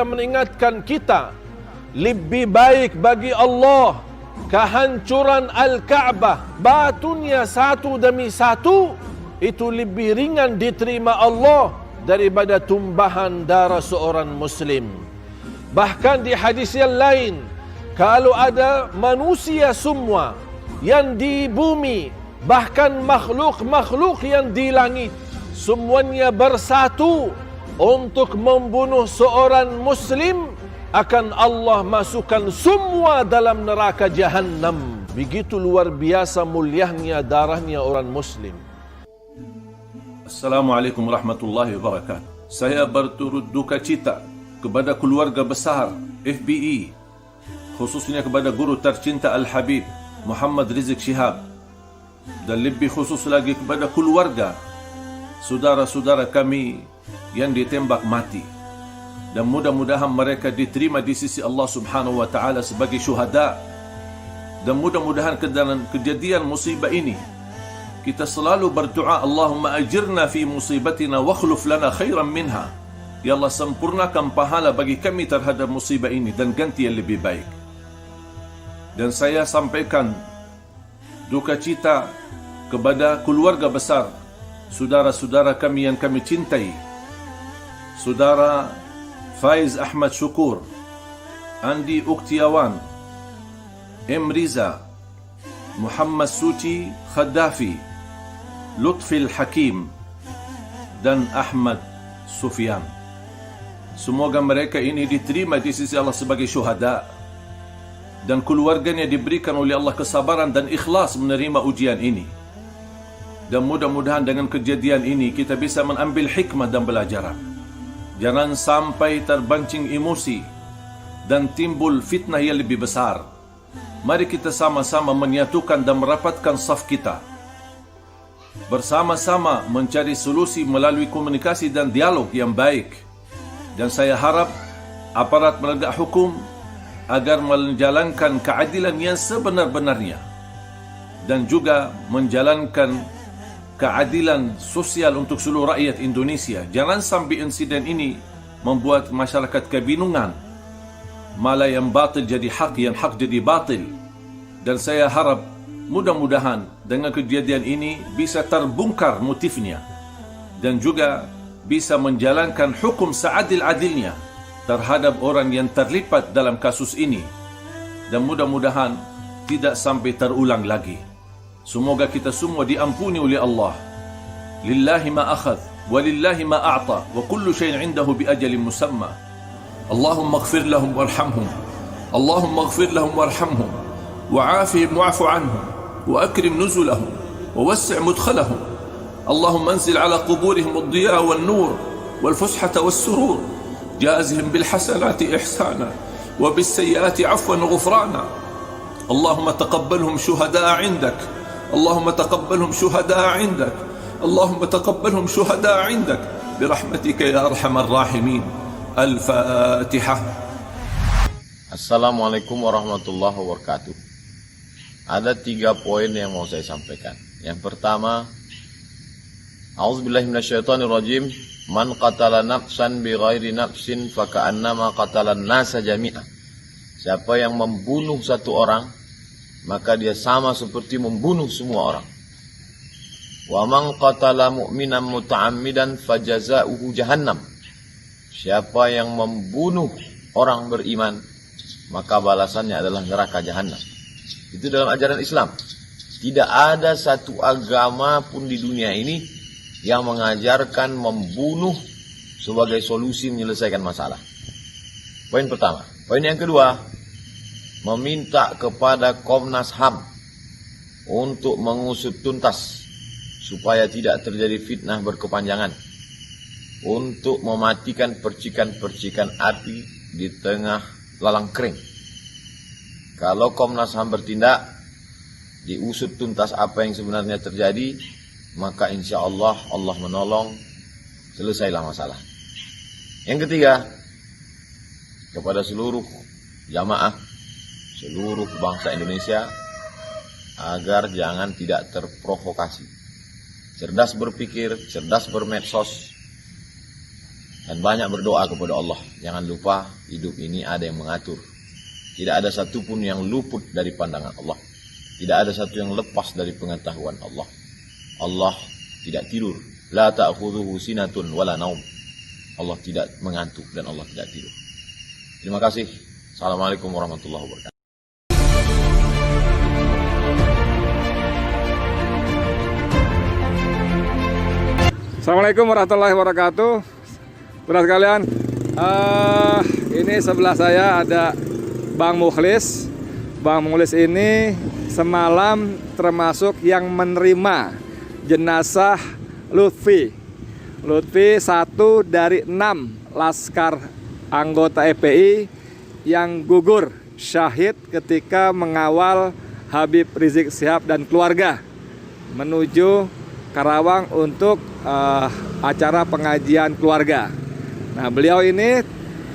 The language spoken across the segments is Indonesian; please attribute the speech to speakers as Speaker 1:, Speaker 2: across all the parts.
Speaker 1: Mengingatkan kita lebih baik bagi Allah kehancuran Al-Kaabah, batunya satu demi satu, itu lebih ringan diterima Allah daripada tumbahan darah seorang Muslim. Bahkan di hadis yang lain, kalau ada manusia semua yang di bumi, bahkan makhluk-makhluk yang di langit, semuanya bersatu untuk membunuh seorang Muslim, akan Allah masukkan semua dalam neraka Jahannam. Begitu luar biasa mulianya darahnya orang Muslim.
Speaker 2: Assalamualaikum warahmatullahi wabarakatuh. Saya berturut duka cita kepada keluarga besar FBI, khususnya kepada guru tercinta Al-Habib Muhammad Rizik Shihab, dan lebih khusus lagi kepada keluarga saudara-saudara kami yang ditembak mati. Dan mudah-mudahan mereka diterima di sisi Allah Subhanahu wa taala sebagai syuhada. Dan mudah-mudahan dalam kejadian musibah ini kita selalu berdoa, Allahumma ajirna fi musibatina wa akhluf lana khairan minha. Ya Allah, sempurnakan pahala bagi kami terhadap musibah ini dan ganti yang lebih baik. Dan saya sampaikan duka cita kepada keluarga besar saudara-saudara kami yang kami cintai, Saudara Faiz Ahmad Syukur, Andi Uktiawan, M. Riza, Muhammad Suci Khaddafi, Lutfil Hakim, dan Ahmad Sufyan. Semoga mereka ini diterima di sisi Allah sebagai syuhada, dan keluarganya diberikan oleh Allah kesabaran dan ikhlas menerima ujian ini. Dan mudah-mudahan dengan kejadian ini kita bisa mengambil hikmah dan pelajaran. Jangan sampai terbancing emosi dan timbul fitnah yang lebih besar. Mari kita sama-sama menyatukan dan merapatkan saf kita, bersama-sama mencari solusi melalui komunikasi dan dialog yang baik. Dan saya harap aparat penegak hukum agar menjalankan keadilan yang sebenar-benarnya, dan juga menjalankan keadilan sosial untuk seluruh rakyat Indonesia. Jangan sampai insiden ini membuat masyarakat kebingungan, malah yang batil jadi hak, yang hak jadi batil. Dan saya harap mudah-mudahan dengan kejadian ini bisa terbongkar motifnya, dan juga bisa menjalankan hukum seadil-adilnya terhadap orang yang terlibat dalam kasus ini. Dan mudah-mudahan tidak sampai terulang lagi. Semoga kita semua diampuni oleh Allah. Lillahi ma akhadh wa lillahi ma a'ta wa kullu syai'in 'indahu bi ajalin musamma. Allahumma ighfir lahum warhamhum. Allahumma ighfir lahum warhamhum wa'afihim wa'fu 'anhum wa akrim nuzulahum wa wassi' mudkhalahum. Allahumma anzil 'ala quburihim ad-diya wan nur wal fushata was surur. Jazihim bil hasanati ihsana wa bis sayyiati 'afwan wa ghufrana. Allahumma taqabbalhum shuhada'a 'indak. اللهم تقبلهم شهداء عندك. اللهم تقبلهم شهداء عندك برحمتك يا أرحم الراحمين. الفاتحة.
Speaker 3: Assalamualaikum warahmatullahi wabarakatuh. Ada 3 poin yang mau saya sampaikan. Yang pertama, A'udzubillahi minasyaitonirrajim. Man qatala nafsan bighairi nafsin faka'annama qatalan nasa jami'ah. Siapa yang membunuh satu orang, maka dia sama seperti membunuh semua orang. Wa man qatala mu'minan muta'ammidan fajaza'uhu jahannam. Siapa yang membunuh orang beriman, maka balasannya adalah neraka Jahannam. Itu dalam ajaran Islam. Tidak ada satu agama pun di dunia ini yang mengajarkan membunuh sebagai solusi menyelesaikan masalah. Poin pertama. Poin yang kedua, meminta kepada Komnas HAM untuk mengusut tuntas supaya tidak terjadi fitnah berkepanjangan, untuk mematikan percikan-percikan api di tengah lalang kering. Kalau Komnas HAM bertindak, diusut tuntas apa yang sebenarnya terjadi, maka insya Allah Allah menolong, selesailah masalah. Yang ketiga, kepada seluruh jamaah seluruh bangsa Indonesia agar jangan tidak terprovokasi. Cerdas berpikir, cerdas bermedsos, dan banyak berdoa kepada Allah. Jangan lupa hidup ini ada yang mengatur. Tidak ada satupun yang luput dari pandangan Allah. Tidak ada satu yang lepas dari pengetahuan Allah. Allah tidak tidur. La ta'khudhuhu sinatun wala naum. Allah tidak mengantuk dan Allah tidak tidur. Terima kasih. Assalamualaikum warahmatullahi wabarakatuh.
Speaker 4: Assalamualaikum warahmatullahi wabarakatuh. Saudara sekalian, ini sebelah saya ada Bang Mukhlis. Bang Mukhlis ini semalam termasuk yang menerima jenazah Lutfi. Lutfi 1 dari 6 laskar anggota FPI yang gugur syahid ketika mengawal Habib Rizik Syihab dan keluarga menuju Karawang untuk acara pengajian keluarga. Nah, beliau ini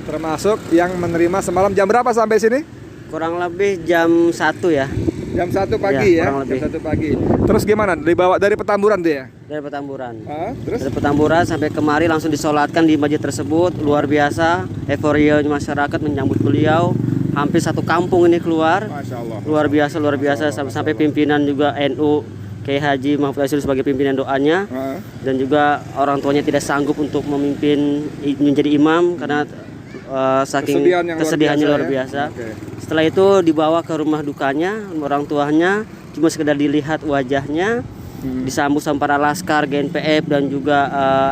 Speaker 4: termasuk yang menerima semalam. Jam berapa sampai sini?
Speaker 5: Kurang lebih jam 1 ya.
Speaker 4: Jam 1 pagi ya. Jam 1 pagi. Terus gimana? Dibawa dari Petamburan dia?
Speaker 5: Dari Petamburan.
Speaker 4: Terus?
Speaker 5: Dari Petamburan sampai kemari langsung disolatkan di masjid tersebut. Luar biasa euforia masyarakat menyambut beliau. Hampir satu kampung ini keluar.
Speaker 4: Masya Allah.
Speaker 5: Luar biasa sampai pimpinan juga NU Kiai Haji Mahfud Aisyul sebagai pimpinan doanya, dan juga orang tuanya tidak sanggup untuk memimpin menjadi imam karena saking kesedihannya luar biasa.
Speaker 4: Okay.
Speaker 5: Setelah itu dibawa ke rumah dukanya, orang tuanya cuma sekedar dilihat wajahnya, disambut sama para laskar, GNPF dan juga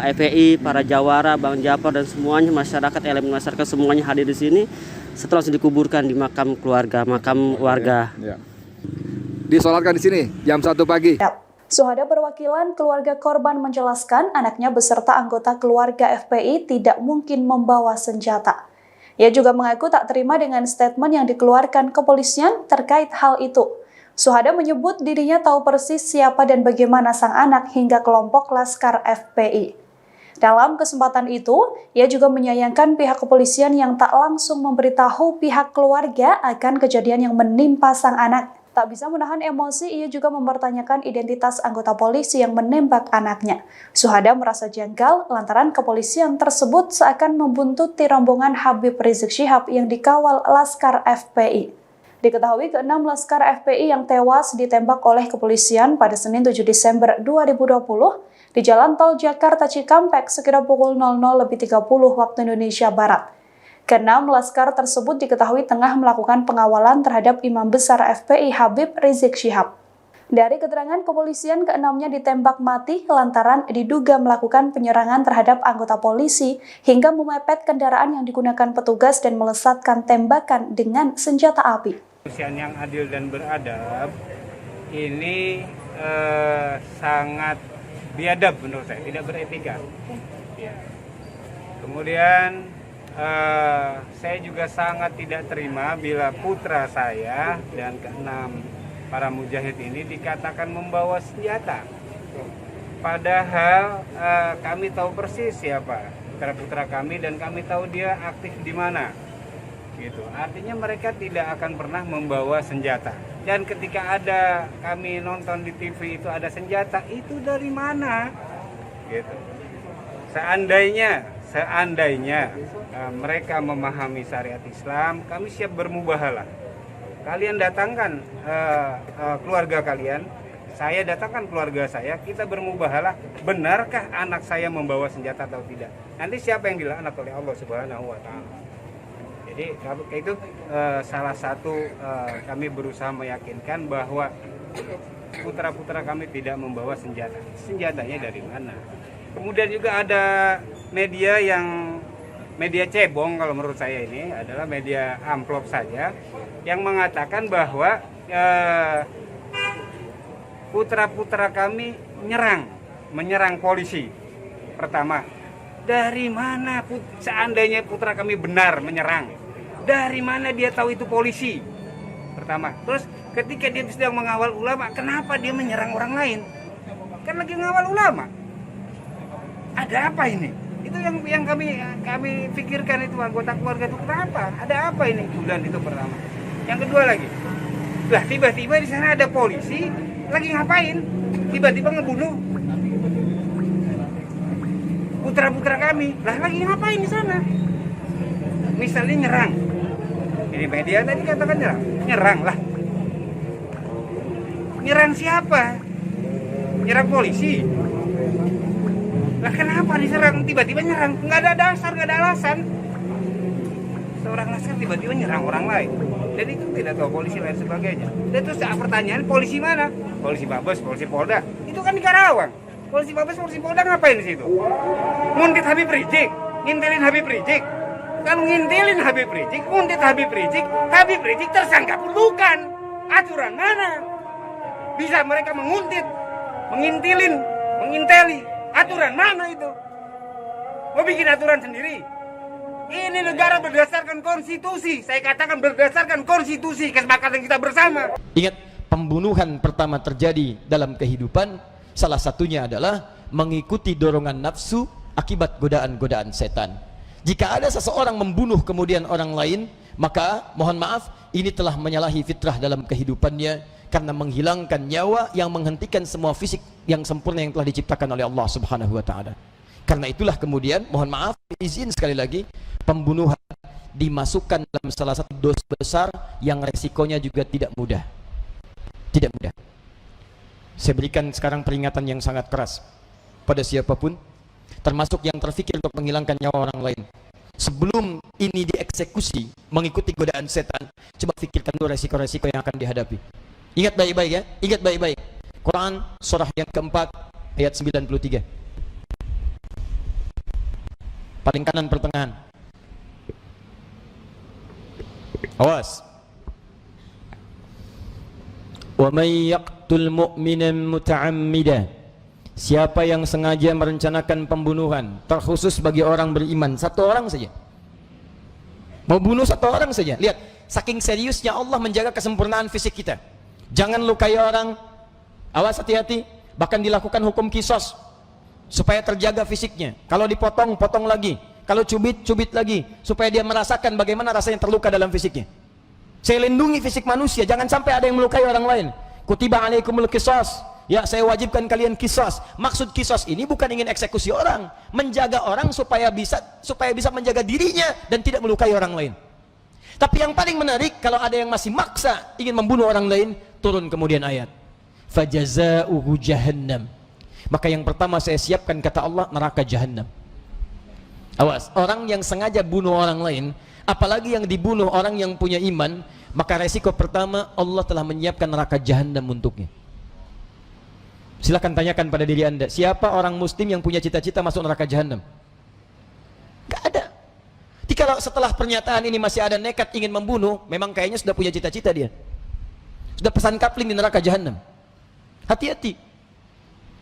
Speaker 5: FPI, para jawara, Bang Jafar dan semuanya masyarakat, elemen masyarakat semuanya hadir di sini. Setelah langsung dikuburkan di makam keluarga, makam warga.
Speaker 4: Ya. Disolatkan di sini jam 1 pagi.
Speaker 6: Suhada perwakilan keluarga korban menjelaskan anaknya beserta anggota keluarga FPI tidak mungkin membawa senjata. Ia juga mengaku tak terima dengan statement yang dikeluarkan kepolisian terkait hal itu. Suhada menyebut dirinya tahu persis siapa dan bagaimana sang anak hingga kelompok laskar FPI. Dalam kesempatan itu, ia juga menyayangkan pihak kepolisian yang tak langsung memberitahu pihak keluarga akan kejadian yang menimpa sang anak. Tak bisa menahan emosi, ia juga mempertanyakan identitas anggota polisi yang menembak anaknya. Suhada merasa janggal lantaran kepolisian tersebut seakan membuntuti rombongan Habib Rizik Syihab yang dikawal laskar FPI. Diketahui ke-6 laskar FPI yang tewas ditembak oleh kepolisian pada Senin 7 Desember 2020 di Jalan Tol Jakarta Cikampek sekira pukul 00.30 waktu Indonesia Barat. Ke-6 laskar tersebut diketahui tengah melakukan pengawalan terhadap Imam Besar FPI Habib Rizik Syihab. Dari keterangan kepolisian, ke-6-nya ditembak mati lantaran diduga melakukan penyerangan terhadap anggota polisi hingga memepet kendaraan yang digunakan petugas dan melesatkan tembakan dengan senjata api.
Speaker 7: Kepolisian yang adil dan beradab ini sangat biadab menurut saya, tidak beretika. Kemudian saya juga sangat tidak terima bila putra saya dan ke-6 para mujahid ini dikatakan membawa senjata. Padahal kami tahu persis siapa putra-putra kami dan kami tahu dia aktif di mana. Gitu. Artinya mereka tidak akan pernah membawa senjata. Dan ketika ada kami nonton di TV itu ada senjata, itu dari mana? Gitu. Seandainya mereka memahami syariat Islam, kami siap bermubahalah. Kalian datangkan keluarga kalian, saya datangkan keluarga saya, kita bermubahalah. Benarkah anak saya membawa senjata atau tidak? Nanti siapa yang dilaknat oleh Allah Subhanahu wa Ta'ala. Jadi itu salah satu kami berusaha meyakinkan bahwa putra-putra kami tidak membawa senjata. Senjatanya dari mana? Kemudian juga ada media cebong, kalau menurut saya ini adalah media amplop saja, yang mengatakan bahwa putra-putra kami menyerang polisi. Pertama, dari mana seandainya putra kami benar menyerang, dari mana dia tahu itu polisi? Pertama. Terus ketika dia sedang mengawal ulama, kenapa dia menyerang orang lain? Kan lagi mengawal ulama. Ada apa ini? Itu yang kami pikirkan, itu anggota keluarga itu kenapa? Ada apa ini? Bulan itu pertama. Yang kedua lagi, lah tiba-tiba di sana ada polisi lagi ngapain? Tiba-tiba ngebunuh putra-putra kami. Lah lagi ngapain di sana? Misalnya nyerang. Ini media tadi katakan nyerang lah. Nyerang siapa? Nyerang polisi. Lah kenapa diserang? Tiba-tiba nyerang? Nggak ada dasar, nggak ada alasan. Seorang laskar tiba-tiba nyerang orang lain. Dan itu tidak tahu polisi lain sebagainya. Dan terus pertanyaan, polisi mana? Polisi Mabes, polisi Polda. Itu kan di Karawang. Polisi Mabes, polisi Polda ngapain di situ? Nguntit Habib Rizik, ngintilin Habib Rizik. Kalau ngintilin Habib Rizik, nguntit Habib Rizik tersangka pun bukan. Aturan mana? Bisa mereka menguntit, mengintilin, menginteli. Aturan mana itu? Mau bikin aturan sendiri? Ini negara berdasarkan konstitusi. Saya katakan berdasarkan konstitusi, kesepakatan kita bersama.
Speaker 8: Ingat, pembunuhan pertama terjadi dalam kehidupan, salah satunya adalah mengikuti dorongan nafsu akibat godaan-godaan setan. Jika ada seseorang membunuh kemudian orang lain, maka mohon maaf, ini telah menyalahi fitrah dalam kehidupannya, karena menghilangkan nyawa yang menghentikan semua fisik yang sempurna yang telah diciptakan oleh Allah Subhanahu wa taala. Karena itulah kemudian, mohon maaf, izin sekali lagi, pembunuhan dimasukkan dalam salah satu dosa besar yang resikonya juga tidak mudah. Tidak mudah. Saya berikan sekarang peringatan yang sangat keras pada siapapun, termasuk yang terfikir untuk menghilangkan nyawa orang lain. Sebelum ini dieksekusi mengikuti godaan setan, coba fikirkan dulu resiko-resiko yang akan dihadapi. Ingat baik-baik ya, ingat baik-baik. Quran surah yang keempat ayat 93. Paling kanan pertengahan. Awas. Wa may yaqtul mu'minan muta'ammidan. Siapa yang sengaja merencanakan pembunuhan, terkhusus bagi orang beriman, satu orang saja. Mau bunuh satu orang saja. Lihat, saking seriusnya Allah menjaga kesempurnaan fisik kita. Jangan lukai orang. Awas, hati-hati. Bahkan dilakukan hukum kisos supaya terjaga fisiknya. Kalau dipotong, potong lagi. Kalau cubit, cubit lagi, supaya dia merasakan bagaimana rasanya terluka dalam fisiknya. Saya lindungi fisik manusia, jangan sampai ada yang melukai orang lain. Kutiba alaikumul qisas. Ya, saya wajibkan kalian kisos. Maksud kisos ini bukan ingin eksekusi orang, menjaga orang supaya bisa menjaga dirinya dan tidak melukai orang lain. Tapi yang paling menarik, kalau ada yang masih maksa ingin membunuh orang lain, turun kemudian ayat. Fajazauhu jahannam. Maka yang pertama saya siapkan, kata Allah, neraka jahannam. Awas, orang yang sengaja bunuh orang lain, apalagi yang dibunuh orang yang punya iman, maka resiko pertama, Allah telah menyiapkan neraka jahannam untuknya. Silakan tanyakan pada diri Anda, siapa orang muslim yang punya cita-cita masuk neraka jahannam? Gak ada. Kalau setelah pernyataan ini masih ada nekat ingin membunuh, memang kayaknya sudah punya cita-cita dia. Sudah pesan kapling di neraka jahannam. Hati-hati.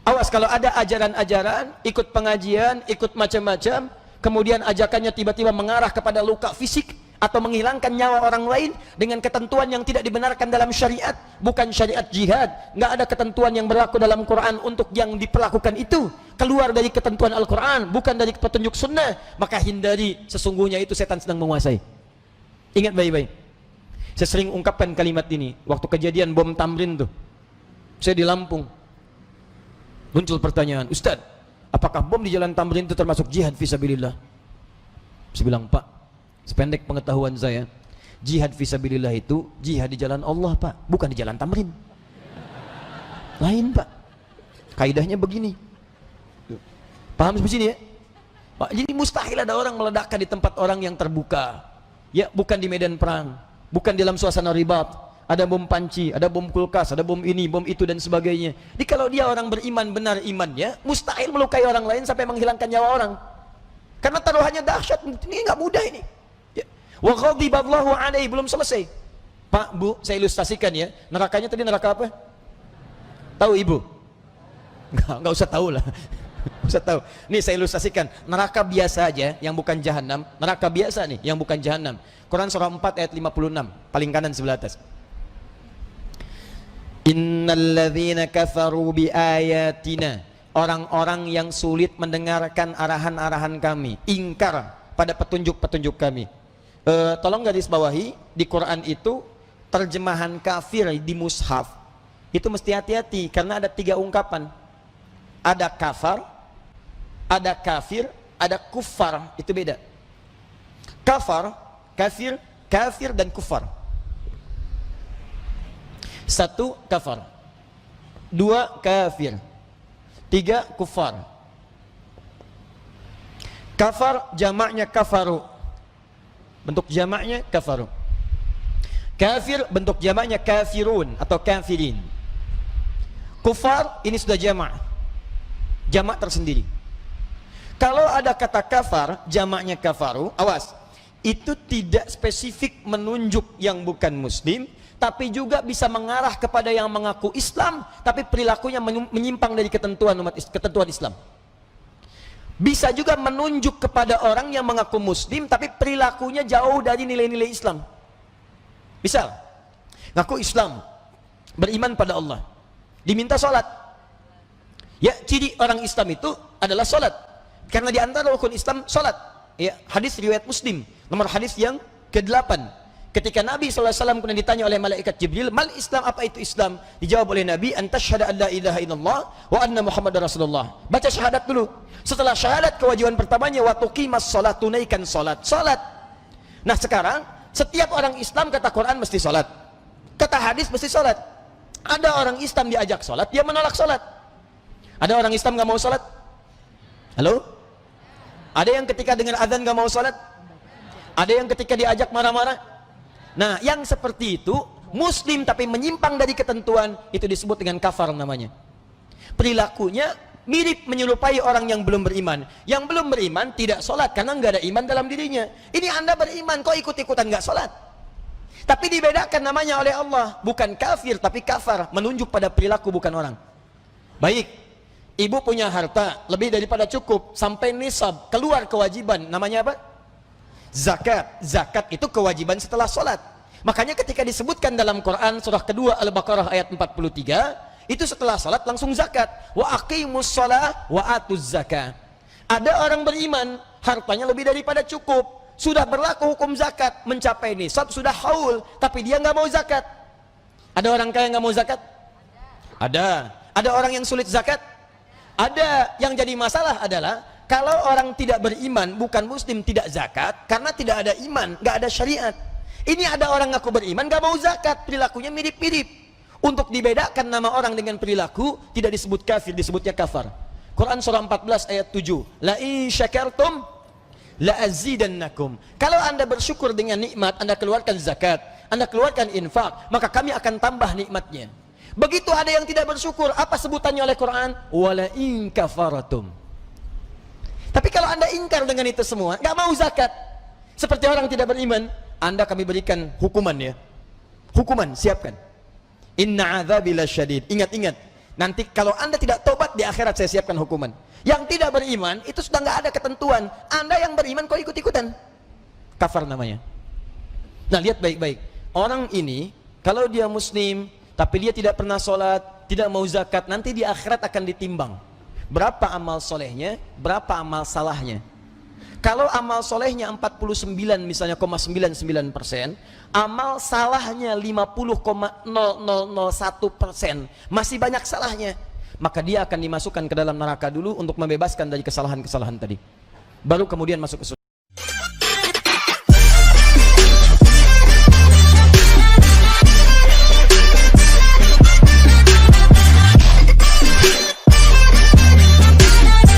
Speaker 8: Awas kalau ada ajaran-ajaran, ikut pengajian, ikut macam-macam, kemudian ajakannya tiba-tiba mengarah kepada luka fisik atau menghilangkan nyawa orang lain dengan ketentuan yang tidak dibenarkan dalam syariat, bukan syariat jihad, nggak ada ketentuan yang berlaku dalam Quran untuk yang diperlakukan itu, keluar dari ketentuan Al-Quran, bukan dari petunjuk sunnah, maka hindari, sesungguhnya itu setan sedang menguasai. Ingat baik-baik. Saya sering ungkapkan kalimat ini waktu kejadian bom Tamrin tuh. Saya di Lampung, muncul pertanyaan, Ustadz, apakah bom di jalan Tamrin itu termasuk jihad fisabilillah? Saya bilang, Pak, sependek pengetahuan saya, jihad fisabilillah itu jihad di jalan Allah, Pak, bukan di jalan Tamrin. Lain, Pak. Kaidahnya begini. Paham sampai sini ya? Pak, jadi mustahil ada orang meledakkan di tempat orang yang terbuka. Ya, bukan di medan perang, bukan di dalam suasana ribat. Ada bom panci, ada bom kulkas, ada bom ini, bom itu dan sebagainya. Jadi kalau dia orang beriman, benar imannya, mustahil melukai orang lain sampai menghilangkan nyawa orang. Karena taruhannya dahsyat, ini nggak mudah ini. Wa ghadiballahu alaihi, belum selesai. Pak, Bu, saya ilustrasikan ya. Nerakanya tadi neraka apa? Tahu Ibu? Nggak usah tahu lah. Nggak usah tahu. Nih saya ilustrasikan. Neraka biasa aja, yang bukan jahanam. Neraka biasa nih, yang bukan jahanam. Quran surah 4 ayat 56, paling kanan sebelah atas. Innalladzina kafaru biayatina. orang-orang yang sulit mendengarkan arahan-arahan kami, ingkar pada petunjuk-petunjuk kami. Tolong garis bawahi, di Quran itu terjemahan kafir di mushaf itu mesti hati-hati karena ada 3 ungkapan. Ada kafar, ada kafir, ada kufar, itu beda. Kafar, kafir, kafir dan kufar. 1 kafar, 2 kafir, 3 kufar. Kafar jamaknya kafaru, bentuk jamaknya kafaru. Kafir bentuk jamaknya kafirun atau kafirin. Kufar ini sudah jamak, jamak tersendiri. Kalau ada kata kafar jamaknya kafaru, awas, itu tidak spesifik menunjuk yang bukan muslim, tapi juga bisa mengarah kepada yang mengaku Islam tapi perilakunya menyimpang dari ketentuan Islam. Bisa juga menunjuk kepada orang yang mengaku muslim tapi perilakunya jauh dari nilai-nilai Islam. Misal, ngaku Islam, beriman pada Allah, diminta sholat. Ya, ciri orang Islam itu adalah sholat, karena di antara rukun Islam sholat. Ya, hadis riwayat Muslim, nomor hadis yang ke-8. Ketika Nabi SAW kemudian ditanya oleh malaikat Jibril, mal Islam, apa itu Islam? Dijawab oleh Nabi, antasyhada an la ilaha illallah wa anna Muhammadar Rasulullah. Baca syahadat dulu. Setelah syahadat, kewajiban pertamanya wa tuqimas shalat, tunaikan salat. Salat. Nah, sekarang setiap orang Islam kata Quran mesti salat, kata hadis mesti salat. Ada orang Islam diajak salat, dia menolak salat. Ada orang Islam nggak mau salat? Halo? Ada yang ketika dengar azan nggak mau salat? Ada yang ketika diajak marah-marah? Nah, yang seperti itu muslim tapi menyimpang dari ketentuan, itu disebut dengan kafar namanya. Perilakunya mirip menyerupai orang yang belum beriman. Yang belum beriman tidak sholat karena nggak ada iman dalam dirinya. Ini Anda beriman kok ikut-ikutan nggak sholat. Tapi dibedakan namanya oleh Allah, bukan kafir tapi kafar, menunjuk pada perilaku bukan orang. Baik, ibu punya harta lebih daripada cukup sampai nisab, keluar kewajiban, namanya apa? Zakat. Zakat itu kewajiban setelah sholat. Makanya ketika disebutkan dalam Quran surah kedua Al-Baqarah ayat 43, itu setelah salat langsung zakat. Wa aqimus shalah wa atuz zakah. Ada orang beriman, hartanya lebih daripada cukup, sudah berlaku hukum zakat, mencapai nisab, sudah haul, tapi dia nggak mau zakat. Ada orang kaya nggak mau zakat? Ada. Ada orang yang sulit zakat? Ada. Yang jadi masalah adalah kalau orang tidak beriman, bukan muslim, tidak zakat karena tidak ada iman, nggak ada syariat. Ini ada orang ngaku beriman nggak mau zakat, perilakunya mirip-mirip. Untuk dibedakan nama orang dengan perilaku, tidak disebut kafir, disebutnya kafar. Quran surah 14 ayat 7. La in syakartum la azidannakum. Kalau Anda bersyukur dengan nikmat, Anda keluarkan zakat, Anda keluarkan infak, maka kami akan tambah nikmatnya. Begitu ada yang tidak bersyukur, apa sebutannya oleh Quran? Wala in kafaratum. Tapi kalau Anda ingkar dengan itu semua, nggak mau zakat, seperti orang tidak beriman, Anda kami berikan hukuman ya. Hukuman, siapkan. Inna adzabi lasyadid. Ingat-ingat, nanti kalau Anda tidak tobat di akhirat saya siapkan hukuman. Yang tidak beriman itu sudah nggak ada ketentuan. Anda yang beriman kok ikut-ikutan? Kafar namanya. Nah, lihat baik-baik. Orang ini kalau dia muslim tapi dia tidak pernah sholat, tidak mau zakat, nanti di akhirat akan ditimbang. Berapa amal solehnya, berapa amal salahnya. Kalau amal solehnya 49 misalnya 99%, amal salahnya 50,0001%, masih banyak salahnya, maka dia akan dimasukkan ke dalam neraka dulu untuk membebaskan dari kesalahan-kesalahan tadi, baru kemudian masuk ke surga.